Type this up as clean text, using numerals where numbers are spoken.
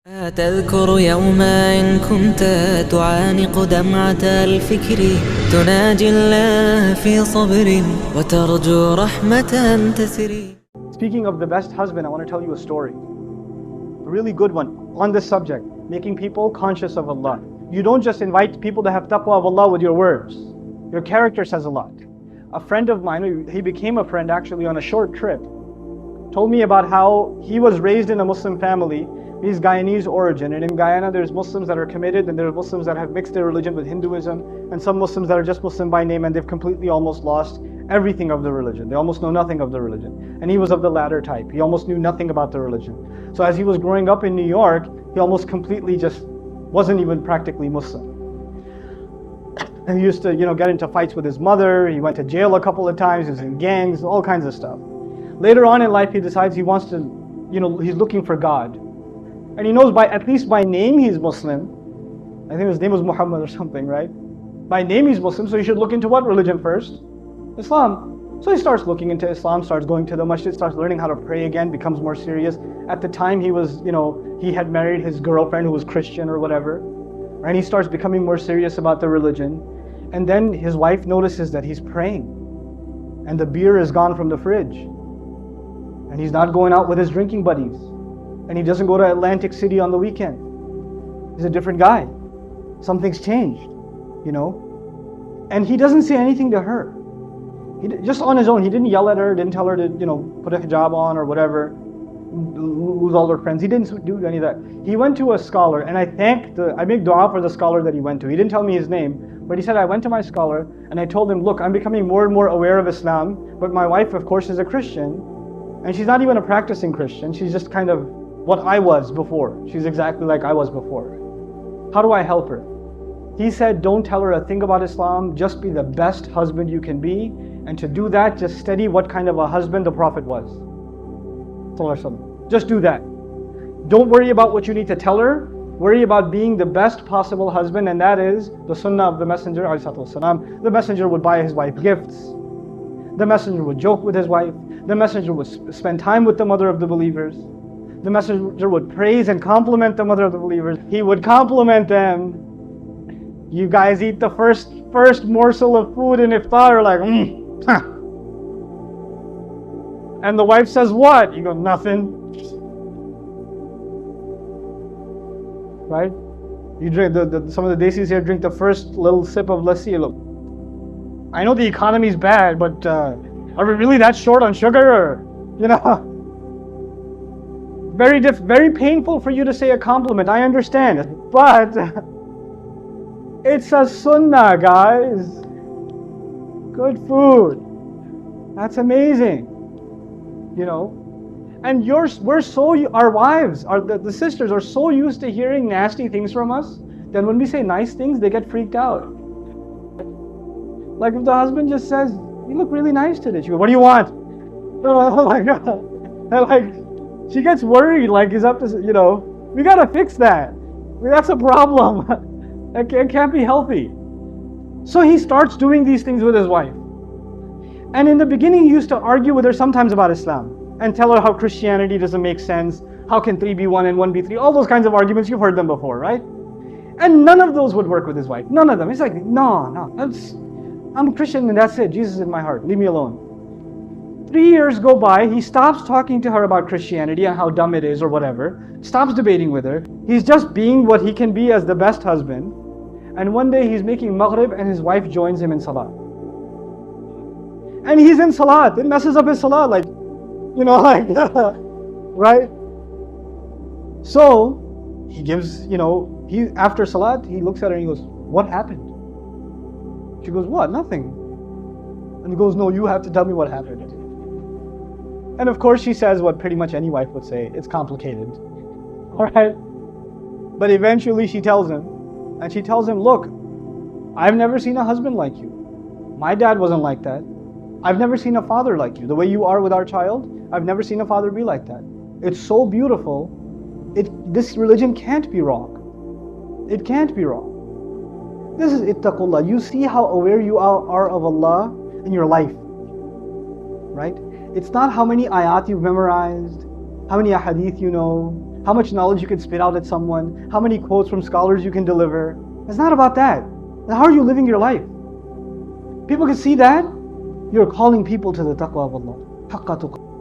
تذكر يوما إن كنت تعانق دمعة الفكر تناجي الله في صبر وترجو رحمة تسري. Speaking of the best husband, I want to tell you a story. A really good one on this subject, making people conscious of Allah. You don't just invite people to have taqwa of Allah with your words. Your character says a lot. A friend of mine, he became a friend actually on a short trip, told me about how he was raised in a Muslim family. He's Guyanese origin, and in Guyana there's Muslims that are committed and there are Muslims that have mixed their religion with Hinduism, and some Muslims that are just Muslim by name and they've completely almost lost everything of the religion. They almost know nothing of the religion. And he was of the latter type. He almost knew nothing about the religion. So as he was growing up in New York, he almost completely just wasn't even practically Muslim. And he used to, get into fights with his mother. He went to jail a couple of times. He was in gangs, all kinds of stuff. Later on in life, he decides he wants to, he's looking for God. And he knows at least by name he's Muslim. I think his name was Muhammad or something, right? By name he's Muslim, so he should look into what religion first? Islam. So he starts looking into Islam, starts going to the masjid, starts learning how to pray again, becomes more serious. At the time he was, he had married his girlfriend who was Christian or whatever. And he starts becoming more serious about the religion. And then his wife notices that he's praying. And the beer is gone from the fridge. And he's not going out with his drinking buddies. And he doesn't go to Atlantic City on the weekend. He's a different guy. Something's changed, And he doesn't say anything to her. Just on his own, he didn't yell at her, didn't tell her to, put a hijab on or whatever, lose all her friends. He didn't do any of that. He went to a scholar, and I make dua for the scholar that he went to. He didn't tell me his name, but he said, I went to my scholar, and I told him, look, I'm becoming more and more aware of Islam, but my wife, of course, is a Christian, and she's not even a practicing Christian. She's just kind of what I was before. She's exactly like I was before. How do I help her? He said, don't tell her a thing about Islam, just be the best husband you can be, and to do that, just study what kind of a husband the Prophet was. Just do that. Don't worry about what you need to tell her, worry about being the best possible husband, and that is the sunnah of the Messenger. The Messenger would buy his wife gifts. The Messenger would joke with his wife. The Messenger would spend time with the mother of the believers. The Messenger would praise and compliment the mother of the believers. He would compliment them. You guys eat the first morsel of food in iftar, like, And the wife says, what? You go, nothing. Right? You drink, some of the desis here drink the first little sip of lassi. Look, I know the economy's bad, but are we really that short on sugar? Or, very painful for you to say a compliment, I understand. But it's a sunnah, guys. Good food. That's amazing. And our wives, the sisters are so used to hearing nasty things from us that when we say nice things, they get freaked out. Like if the husband just says, you look really nice today. She goes, what do you want? Oh my God. And like, she gets worried, like he's up to, we gotta fix that. That's a problem. It can't be healthy. So he starts doing these things with his wife. And in the beginning, he used to argue with her sometimes about Islam and tell her how Christianity doesn't make sense. How can 3 be 1 and 1 be 3? All those kinds of arguments, you've heard them before, right? And none of those would work with his wife. None of them. He's like, no. I'm a Christian and that's it. Jesus is in my heart. Leave me alone. 3 years go by. He stops talking to her about Christianity and how dumb it is or whatever. Stops debating with her. He's just being what he can be as the best husband. And one day he's making maghrib and his wife joins him in salat. And he's in salat. It messes up his salat, right? So he gives, after salat, he looks at her and he goes, what happened? She goes, what? Nothing. And he goes, no, you have to tell me what happened. And of course she says what pretty much any wife would say, it's complicated. Alright? But eventually she tells him, and she tells him, look, I've never seen a husband like you. My dad wasn't like that. I've never seen a father like you. The way you are with our child, I've never seen a father be like that. It's so beautiful. This religion can't be wrong. It can't be wrong. This is ittaqullah. You see how aware you are of Allah in your life, right? It's not how many ayat you've memorized, how many ahadith you know, how much knowledge you can spit out at someone, how many quotes from scholars you can deliver. It's not about that. How are you living your life? People can see that you're calling people to the taqwa of Allah. Haqqa tuqwa.